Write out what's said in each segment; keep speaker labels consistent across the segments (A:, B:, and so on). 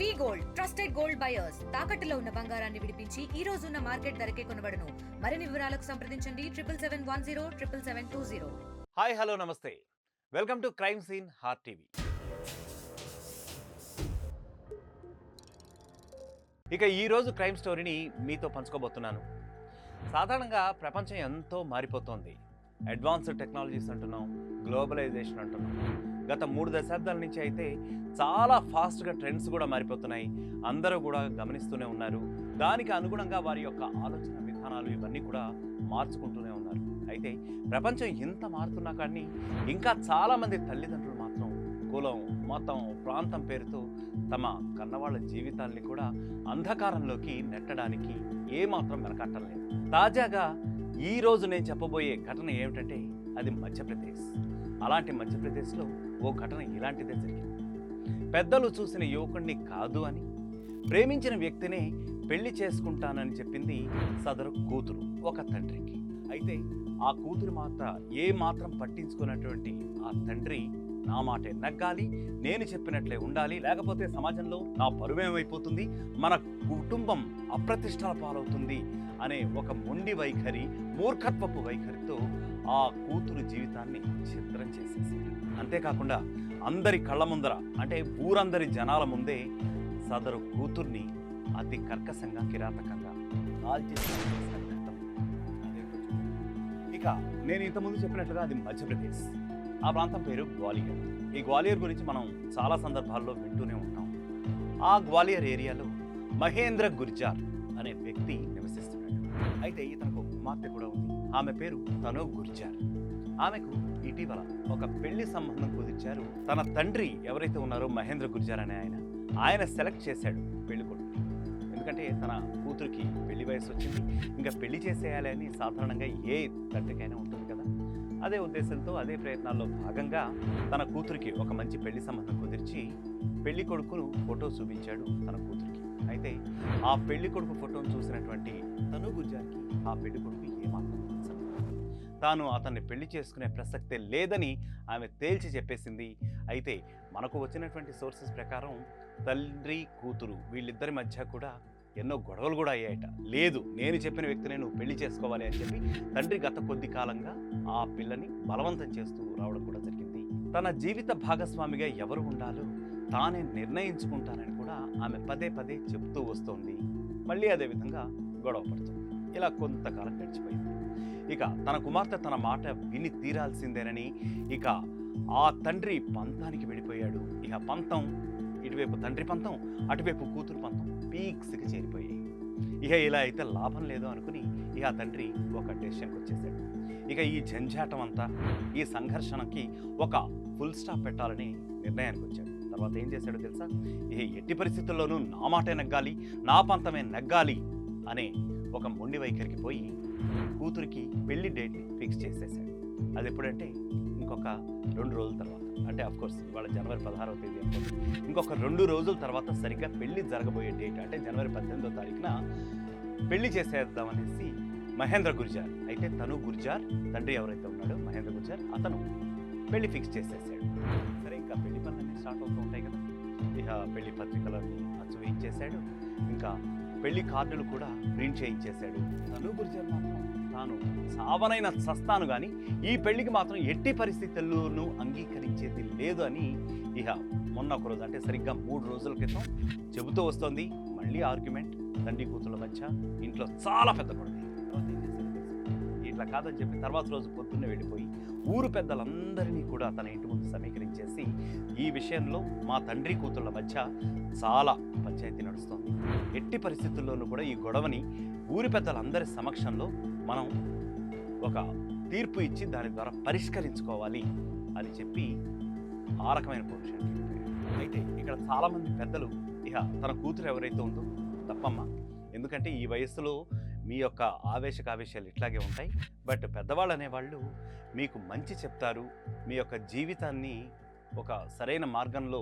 A: వి gold trusted gold buyers తాకట్టులో ఉన్న బంగారాన్ని విడిపించి ఈ రోజు ఉన్న మార్కెట్ ధరకే కొనబడును. మరిన్ని వివరాలకు సంప్రదించండి 7710772020.
B: హాయ్ హలో నమస్తే, welcome to crime scene hour TV. ఇక ఈరోజు క్రైమ్ స్టోరీని మీతో పంచుకోబోతున్నాను. సాధారణంగా ప్రపంచం ఎంతో మారిపోతోంది. అడ్వాన్స్డ్ టెక్నాలజీస్ అంటున్నాం, గ్లోబలైజేషన్ అంటున్నాం. గత 3 దశాబ్దాల నుంచి అయితే చాలా ఫాస్ట్గా ట్రెండ్స్ కూడా మారిపోతున్నాయి. అందరూ కూడా గమనిస్తూనే ఉన్నారు. దానికి అనుగుణంగా వారి యొక్క ఆలోచన విధానాలు ఇవన్నీ కూడా మార్చుకుంటూనే ఉన్నారు. అయితే ప్రపంచం ఇంత మారుతున్నా కానీ ఇంకా చాలామంది తల్లిదండ్రులు మాత్రం కులం, మతం, ప్రాంతం పేరుతో తమ కన్నవాళ్ళ జీవితాల్ని కూడా అంధకారంలోకి నెట్టడానికి ఏమాత్రం వెనకట్టలేదు. తాజాగా ఈరోజు నేను చెప్పబోయే ఘటన ఏమిటంటే అది మధ్యప్రదేశ్. అలాంటి మధ్యప్రదేశ్లో ఓ ఘటన ఇలాంటిదే జరిగింది. పెద్దలు చూసిన యువకుడిని కాదు అని, ప్రేమించిన వ్యక్తినే పెళ్లి చేసుకుంటానని చెప్పింది సదరు కూతురు ఒక తండ్రికి. అయితే ఆ కూతురు ఏ మాత్రం పట్టించుకున్నటువంటి ఆ తండ్రి నా మాటే నగ్గాలి, నేను చెప్పినట్లే ఉండాలి, లేకపోతే సమాజంలో నా పరువేమైపోతుంది, మన కుటుంబం అప్రతిష్టల పాలవుతుంది అనే ఒక మొండి వైఖరి, మూర్ఖత్వపు వైఖరితో ఆ కూతురు జీవితాన్ని ఛిద్రం చేసేసి, అంతేకాకుండా అందరి కళ్ళ ముందర అంటే ఊరందరి జనాల ముందే సదరు కూతుర్ని అతి కర్కశంగా, కిరాతకంగా కాల్చేసి. ఇక నేను ఇంతకుముందు చెప్పినట్లుగా అది మధ్యప్రదేశ్. ఆ ప్రాంతం పేరు గ్వాలియర్. ఈ గ్వాలియర్ గురించి మనం చాలా సందర్భాల్లో వింటూనే ఉంటాం. ఆ గ్వాలియర్ ఏరియాలో మహేంద్ర గుర్జార్ అనే వ్యక్తి నివసిస్తున్నాడు. అయితే ఇతనికి ఒక కుమార్తె కూడా ఉంది. ఆమె పేరు తను గుర్జార్. ఆమెకు ఇటీవల ఒక పెళ్లి సంబంధం కుదిర్చారు. తన తండ్రి ఎవరైతే ఉన్నారో మహేంద్ర గుర్జార్ అనే ఆయన సెలెక్ట్ చేశాడు పెళ్లి కొడుకు. ఎందుకంటే తన కూతురికి పెళ్లి వయసు వచ్చింది, ఇంకా పెళ్లి చేసేయాలి అని సాధారణంగా ఏ తండ్రికైనా ఉంటుంది కదా. అదే ఉద్దేశంతో, అదే ప్రయత్నాల్లో భాగంగా తన కూతురికి ఒక మంచి పెళ్లి సంబంధం కుదిర్చి పెళ్లి కొడుకును ఫోటో చూపించాడు తన కూతురికి. అయితే ఆ పెళ్లి కొడుకు ఫోటోను చూసినటువంటి తను గుర్జార్కి ఆ పెళ్లి కొడుకు ఏమాత్రం నచ్చలేదు. తాను అతన్ని పెళ్లి చేసుకునే ప్రసక్తే లేదని ఆమె తేల్చి చెప్పేసింది. అయితే మనకు వచ్చినటువంటి సోర్సెస్ ప్రకారం తండ్రి కూతురు వీళ్ళిద్దరి మధ్య కూడా ఎన్నో గొడవలు కూడా అయ్యాయట. లేదు, నేను చెప్పిన వ్యక్తిని నువ్వు పెళ్లి చేసుకోవాలి అని చెప్పి తండ్రి గత కొద్ది కాలంగా ఆ పిల్లని బలవంతం చేస్తూ రావడం కూడా జరిగింది. తన జీవిత భాగస్వామిగా ఎవరు ఉండాలో తానే నిర్ణయించుకుంటానని కూడా ఆమె పదే పదే చెబుతూ వస్తోంది. మళ్ళీ అదేవిధంగా గొడవ పడుతుంది. ఇలా కొంతకాలం గడిచిపోయింది. ఇక తన కుమార్తె తన మాట విని తీరాల్సిందేనని ఇక ఆ తండ్రి పంతానికి వెళ్ళిపోయాడు. ఇక పంతం, ఇటువైపు తండ్రి పంతం, అటువైపు కూతురు పంతం పీక్స్కి చేరిపోయాయి. ఇక ఇలా అయితే లాభం లేదు అనుకుని ఇక ఆ తండ్రి ఒక డెసిషన్కి వచ్చేసాడు. ఇక ఈ జంజాటం అంతా, ఈ సంఘర్షణకి ఒక ఫుల్ స్టాప్ పెట్టాలని నిర్ణయానికి వచ్చాడు. తర్వాత ఏం చేశాడో తెలుసా? ఇక ఎట్టి పరిస్థితుల్లోనూ నా మాటే నగ్గాలి, నా పంతమే నగ్గాలి అనే ఒక మొండి వైఖరికి పోయి కూతురికి పెళ్లి డేట్ని ఫిక్స్ చేసేసాడు. అది ఎప్పుడంటే ఇంకొక 2 రోజుల తర్వాత, అంటే అఫ్కోర్స్ ఇవాళ జనవరి 16వ తేదీ అనుకోండి, ఇంకొక 2 రోజుల తర్వాత సరిగ్గా పెళ్లి జరగబోయే డేట్ అంటే జనవరి 18వ తారీఖున పెళ్లి చేసేద్దామనేసి మహేంద్ర గుర్జార్, అయితే తను గుర్జార్ తండ్రి ఎవరైతే ఉన్నాడో మహేంద్ర గుర్జార్, అతను పెళ్లి ఫిక్స్ చేసేసాడు. సరే, ఇంకా పెళ్లి పనులన్నీ స్టార్ట్ అవుతూ ఉంటాయి కదా. ఇక పెళ్లి పత్రికలన్నీ అచ్చు వేయించేశాడు, ఇంకా పెళ్లి కార్డులు కూడా ప్రింట్ చేయించేశాడు. తను గుర్జార్ మాత్రం తాను సావనైనా చస్తాను కానీ ఈ పెళ్లికి మాత్రం ఎట్టి పరిస్థితుల్లోనూ అంగీకరించేది లేదు అని ఇక మొన్న ఒక రోజు, అంటే సరిగ్గా 3 రోజుల క్రితం చెబుతూ వస్తోంది. మళ్ళీ ఆర్గ్యుమెంట్ తండ్రి కూతుళ్ళ మధ్య, ఇంట్లో చాలా పెద్ద గొడవ. తర్వాత ఏం చేశాడు ఇట్లా కాదని చెప్పి తర్వాత రోజు పొద్దున్నే వెళ్ళిపోయి ఊరు పెద్దలందరినీ కూడా తన ఇంటి ముందు సమీకరించేసి, ఈ విషయంలో మా తండ్రి కూతుళ్ళ మధ్య చాలా పంచాయతీ నడుస్తోంది, ఎట్టి పరిస్థితుల్లోనూ కూడా ఈ గొడవని ఊరి పెద్దలందరి సమక్షంలో మనం ఒక తీర్పు ఇచ్చి దాని ద్వారా పరిష్కరించుకోవాలి అని చెప్పి ఆ రకమైన పొజిషన్కి వెళ్ళిపోయాడు. అయితే ఇక్కడ చాలామంది పెద్దలు ఇక తన కూతురు ఎవరైతే ఉందో తప్పమ్మ, ఎందుకంటే ఈ వయస్సులో మీ యొక్క ఆవేశాలు ఇట్లాగే ఉంటాయి. బట్ పెద్దవాళ్ళు అనేవాళ్ళు మీకు మంచి చెప్తారు, మీ యొక్క జీవితాన్ని ఒక సరైన మార్గంలో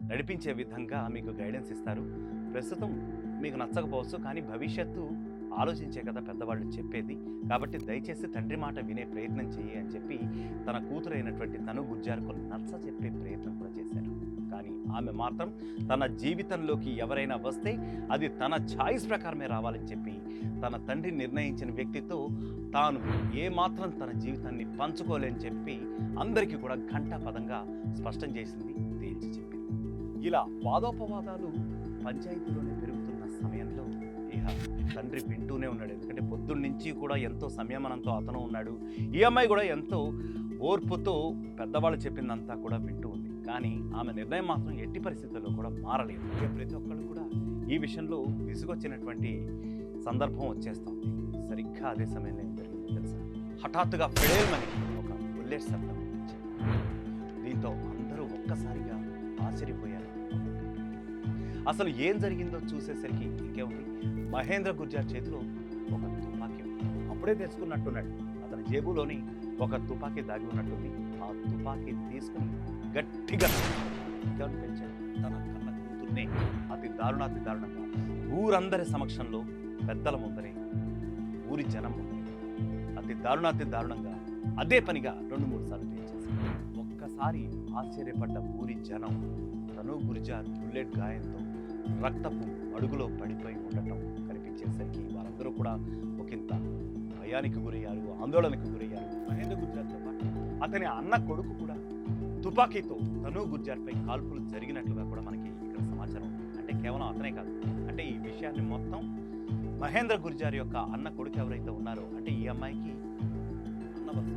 B: నడిపించే విధంగా మీకు గైడెన్స్ ఇస్తారు. ప్రస్తుతం మీకు నచ్చకపోవచ్చు, కానీ భవిష్యత్తు ఆలోచించే కదా పెద్దవాళ్ళు చెప్పేది. కాబట్టి దయచేసి తండ్రి మాట వినే ప్రయత్నం చేయి అని చెప్పి తన కూతురైనటువంటి తను గుర్జార్కు నచ్చ చెప్పే ప్రయత్నం కూడా చేశారు. కానీ ఆమె మాత్రం తన జీవితంలోకి ఎవరైనా వస్తే అది తన ఛాయిస్ ప్రకారమే రావాలని చెప్పి తన తండ్రి నిర్ణయించిన వ్యక్తితో తాను ఏమాత్రం తన జీవితాన్ని పంచుకోలేని చెప్పి అందరికీ కూడా ఘంటాపదంగా స్పష్టం చేసింది, తేల్చి చెప్పింది. ఇలా వాదోపవాదాలు పంచాయతీలోనే పెరుగుతున్న సమయంలో ఇక తండ్రి వింటూనే ఉన్నాడు. ఎందుకంటే పొద్దున్న నుంచి కూడా ఎంతో సంయమనంతో అతను ఉన్నాడు. ఈ అమ్మాయి కూడా ఎంతో ఓర్పుతో పెద్దవాళ్ళు చెప్పిందంతా కూడా వింటూ ఉంది. కానీ ఆమె నిర్ణయం మాత్రం ఎట్టి పరిస్థితుల్లో కూడా మారలేదు. ఇక ప్రతి ఒక్కళ్ళు కూడా ఈ విషయంలో విసుగొచ్చినటువంటి సందర్భం వచ్చేస్తుంది. సరిగ్గా అదే సమయంలో ఏం జరిగిందో తెలుసా? హఠాత్తుగా ఫెడేల్మని ఒక బుల్లెట్ శబ్దం వచ్చింది. దీంతో అందరూ ఒక్కసారిగా ఆశ్చర్యపోయారు. అసలు ఏం జరిగిందో చూసేసరికి ఇంకేముంది, మహేంద్ర గుర్జార్ చేతిలో ఒక తుపాకీ అప్పుడే తెచ్చుకున్నట్టున్నాడు. అతని జేబులోని ఒక తుపాకీ దాగి ఉన్నట్టుంది. ఆ తుపాకీ తీసుకుని గట్టిగా పెంచాడు. తన కన్న కూతుర్నే అతి దారుణంగా ఊరందరి సమక్షంలో, పెద్దల ముందరే, ఊరి జనం ముందరే అతి దారుణంగా అదే పనిగా 2-3 సార్లు పెంచేసి ఒక్కసారి ఆశ్చర్యపడ్డ ఊరి జనం తను గుర్జార్ బుల్లెట్ గాయంతో రక్తపు అడుగులో పడిపోయి ఉండటం కనిపించేసరికి వారందరూ కూడా ఒకంత భయానికి గురయ్యారు, ఆందోళనకు గురయ్యారు. మహేంద్ర గుర్జార్తో పాటు అతని అన్న కొడుకు కూడా తుపాకీతో తను గుర్జార్పై కాల్పులు జరిగినట్లుగా కూడా మనకి ఇక్కడ సమాచారం ఉంది. అంటే కేవలం అతనే కాదు, అంటే ఈ విషయాన్ని మొత్తం మహేంద్ర గుర్జార్ యొక్క అన్న కొడుకు ఎవరైతే ఉన్నారో, అంటే ఈ అమ్మాయికి అన్న వరుస,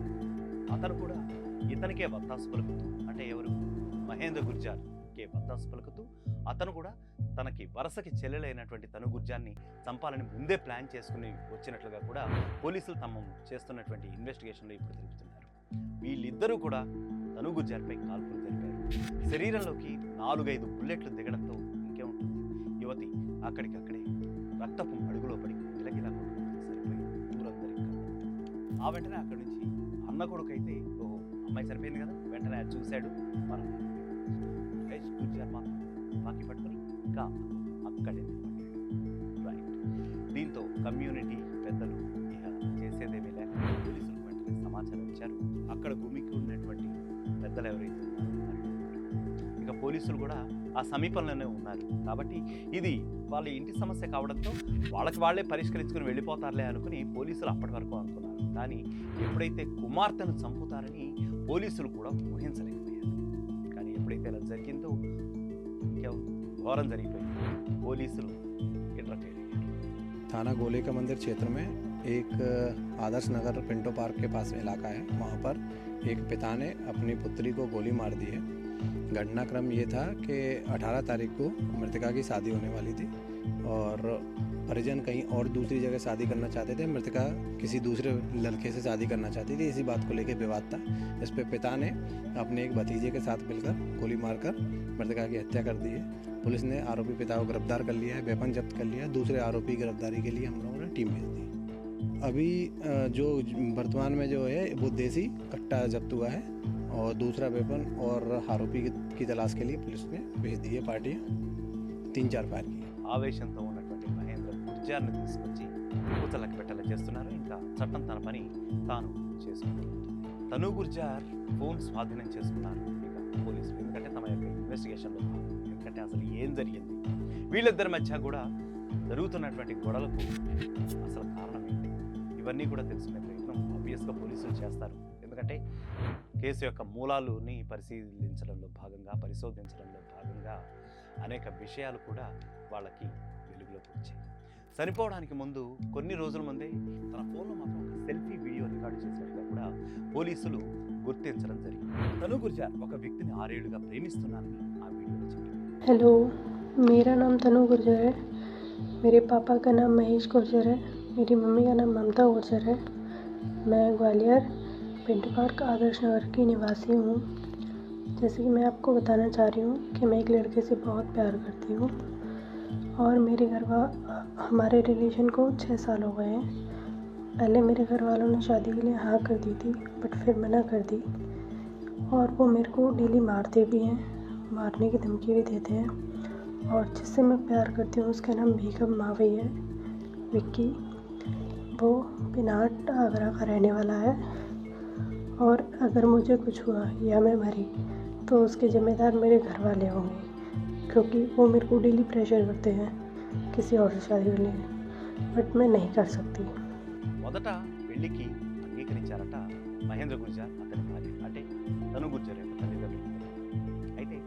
B: అతను కూడా ఇతనికే వత్తాసు పలుకుతూ, అంటే ఎవరు, మహేంద్ర గుర్జార్కే వత్తాసు పలుకుతూ అతను కూడా తనకి వరసకి చెల్లెలైనటువంటి తను గుర్జార్ని చంపాలని ముందే ప్లాన్ చేసుకుని వచ్చినట్లుగా కూడా పోలీసులు తమ చేస్తున్నటువంటి ఇన్వెస్టిగేషన్లో ఇప్పుడు తెలుపుతున్నారు. వీళ్ళిద్దరూ కూడా తను గుర్జార్పై కాల్పులు జరిపారు. శరీరంలోకి 4-5 బుల్లెట్లు దిగడంతో ఇంకేముంటుంది, యువతి అక్కడికక్కడే రక్తపు అడుగులో పడి గిలగిలా కొట్టుకుంటే సరిపోయింది ఊరందరికీ. ఆ వెంటనే అక్కడి నుంచి అన్న కొడుకు అయితే, ఓహో అమ్మాయి సరిపోయింది కదా, వెంటనే అది చూశాడు. మనం మహేష్ గుర్జార్ మాత్రం తుపాకీ పట్టుకుని ఇంకా అక్కడే రైట్. దీంతో కమ్యూనిటీ పెద్దలు ఇక చేసేదేమీ లేక పోలీసులకు వెంటనే సమాచారం ఇచ్చారు. అక్కడ భూమికి ఉన్నటువంటి పెద్దలు ఎవరైతే ఉన్నారో ఇక పోలీసులు కూడా ఆ సమీపంలోనే ఉన్నారు. కాబట్టి ఇది వాళ్ళ ఇంటి సమస్య కావడంతో వాళ్ళకి వాళ్ళే పరిష్కరించుకుని వెళ్ళిపోతారులే అనుకుని పోలీసులు అప్పటి వరకు అనుకున్నారు. కానీ ఎప్పుడైతే కుమార్తెను చంపుతారని పోలీసులు కూడా ఊహించలేకపోయారు. కానీ ఎప్పుడైతే ఇలా జరిగిందో ఘోరం జరిగిపోయింది. పోలీసులు ఇంటర్ఫియర్ అయ్యారు.
C: थाना गोले का मंदिर क्षेत्र में एक आदर्श नगर पिंटो पार्क के पास इलाका है, वहाँ पर एक पिता ने अपनी पुत्री को गोली मार दी है। घटनाक्रम ये था कि 18 तारीख को मृतका की शादी होने वाली थी और परिजन कहीं और दूसरी जगह शादी करना चाहते थे। मृतका किसी दूसरे लड़के से शादी करना चाहती थी। इसी बात को लेकर विवाद था। इस पर पिता ने अपने एक भतीजे के साथ मिलकर गोली मारकर मृतका की हत्या कर दी है। पुलिस ने आरोपी पिता को गिरफ्तार कर लिया है, वेपन जब्त कर लिया है। दूसरे आरोपी गिरफ्तारी के लिए हम लोगों ने टीम भेज दी। अभी जो वर्तमान में जो है वो देसी कट्टा जब्त हुआ है और दूसरा वेपन और आरोपी की तलाश के लिए पुलिस ने भेज दी है। पार्टी 3-4 फायर की।
B: ఆవేశంతో ఉన్నటువంటి మహేంద్ర గుర్జార్ని తీసుకొచ్చి కూతలకు పెట్టేలా చేస్తున్నారు. ఇంకా చట్టం తన పని తాను చేసుకుంటుంది. తను గుర్జార్ ఫోన్ స్వాధీనం చేసుకున్నారు ఇక పోలీసులు. ఎందుకంటే తమ యొక్క ఇన్వెస్టిగేషన్లో భాగం. ఎందుకంటే అసలు ఏం జరిగింది, వీళ్ళిద్దరి మధ్య కూడా జరుగుతున్నటువంటి గొడవలకు అసలు కారణం ఏంటి, ఇవన్నీ కూడా తెలుసుకునే ప్రయత్నం ఆబ్వియస్గా పోలీసులు చేస్తారు. ఎందుకంటే కేసు యొక్క మూలాలని పరిశోధించడంలో భాగంగా అనేక విషయాలు కూడా వాళ్ళకి వెలుగులోకి వచ్చాయి. చనిపోవడానికి ముందు కొన్ని రోజుల ముందే తన ఫోన్లో మాత్రం ఒక సెల్ఫీ వీడియో రికార్డు చేసినట్టుగా కూడా పోలీసులు గుర్తించడం జరిగింది. తను గుర్జార్ ఒక వ్యక్తిని 6 ఏళ్లుగా ప్రేమిస్తున్నానని ఆ వీడియోలో చెప్పింది.
D: हेलो, मेरा नाम तनु गुर्जर है। मेरे पापा का नाम महेश गुर्जर है। मेरी मम्मी का नाम ममता गुर्जर है। मैं ग्वालियर पिंटो पार्क आदर्श नगर की निवासी हूँ। जैसे कि मैं आपको बताना चाह रही हूँ कि मैं एक लड़के से बहुत प्यार करती हूँ और मेरे हमारे रिलेशन को 6 साल हो गए हैं। पहले मेरे घर वालों ने शादी के लिए हाँ कर दी थी, बट फिर मना कर दी और वो मेरे को डेली मारते भी हैं, मारने की धमकी भी देते हैं। और जिससे मैं प्यार करती हूँ उसका नाम बेगम मावी है, विक्की। वो पिनाट आगरा का रहने वाला है और अगर मुझे कुछ हुआ या मैं मरी तो उसके जिम्मेदार मेरे घर वाले होंगे, क्योंकि वो मेरे को डेली प्रेशर करते हैं किसी और से शादी के लिए, बट मैं नहीं कर सकती।
B: మొదట పెళ్లికి అంగీకరించారట మహేంద్ర గుర్జర్ అతని భార్య అంటే తను గుర్జర్ యొక్క తల్లిదండ్రులు. అయితే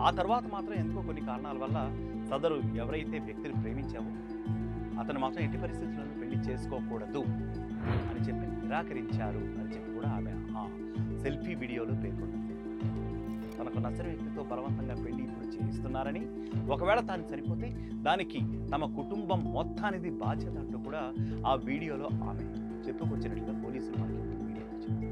B: ఆ తర్వాత మాత్రం ఎందుకో కొన్ని కారణాల వల్ల సదరు ఎవరైతే వ్యక్తిని ప్రేమించావో అతను మాత్రం ఎట్టి పరిస్థితులను పెళ్లి చేసుకోకూడదు అని చెప్పి నిరాకరించారు అని చెప్పి కూడా ఆమె ఆ సెల్ఫీ వీడియోలో పేర్కొంది. తనకు నచ్చని వ్యక్తితో బలవంతంగా పెళ్లి ఇప్పుడు చేయిస్తున్నారని, ఒకవేళ తాను చనిపోతే దానికి తమ కుటుంబం మొత్తానిది బాధ్యత అంటూ కూడా ఆ వీడియోలో ఆమె చెప్పుకొచ్చినట్లుగా పోలీసులు మనకి వీడియో వచ్చింది.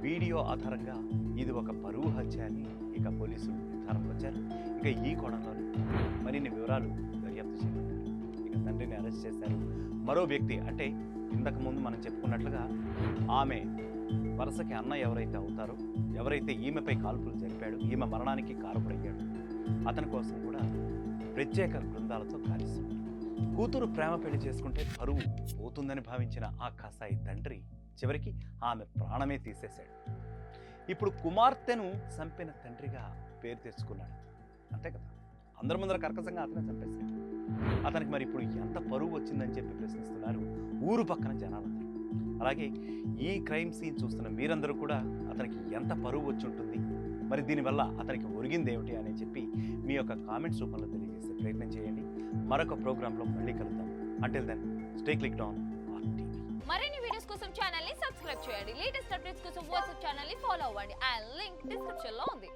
B: వీడియో ఆధారంగా ఇది ఒక పరువు హత్య అని ఇక పోలీసులు నిర్ధారణకు వచ్చారు. ఇక ఈ కోణంలోనే మరిన్ని వివరాలు దర్యాప్తు చేపట్టారు. ఇక తండ్రిని అరెస్ట్ చేశారు. మరో వ్యక్తి అంటే ఇంతకు ముందు మనం చెప్పుకున్నట్లుగా ఆమె వరుసకి అన్న ఎవరైతే అవుతారో, ఎవరైతే ఈమెపై కాల్పులు జరిపాడు, ఈమె మరణానికి కారకుడయ్యాడు, అతని కోసం కూడా ప్రత్యేక బృందాలతో గాలిస్తున్నారు. కూతురు ప్రేమ పెళ్లి చేసుకుంటే పరువు పోతుందని భావించిన ఆ కసాయి తండ్రి చివరికి ఆమె ప్రాణమే తీసేశాడు. ఇప్పుడు కుమార్తెను చంపిన తండ్రిగా పేరు తెచ్చుకున్నాడు. అంతే కదా, అందరి ముందర కర్కశంగా అతనే చంపేశాడు. అతనికి మరి ఇప్పుడు ఎంత పరువు వచ్చిందని చెప్పి ప్రశ్నిస్తున్నారు ఊరు పక్కన జనాలందరూ. అలాగే ఈ క్రైమ్ సీన్ చూస్తున్న మీరందరూ కూడా అతనికి ఎంత పరువు వచ్చి ఉంటుంది, మరి దీనివల్ల అతనికి ఒరిగింది ఏమిటి అని చెప్పి మీ యొక్క కామెంట్స్ రూపంలో తెలియజేసే ప్రయత్నం చేయండి. మరొక ప్రోగ్రాంలో మళ్ళీ కలుద్దాం. Until then stay clicked on RTV.
E: మరిన్ని వీడియోస్ కోసం ఛానల్ ని సబ్స్క్రైబ్ చేయండి. లేటెస్ట్ అప్డేట్స్ కోసం వాట్సాప్ ఛానల్ ని ఫాలో అవ్వండి. ఆ లింక్ డిస్క్రిప్షన్ లో ఉంది.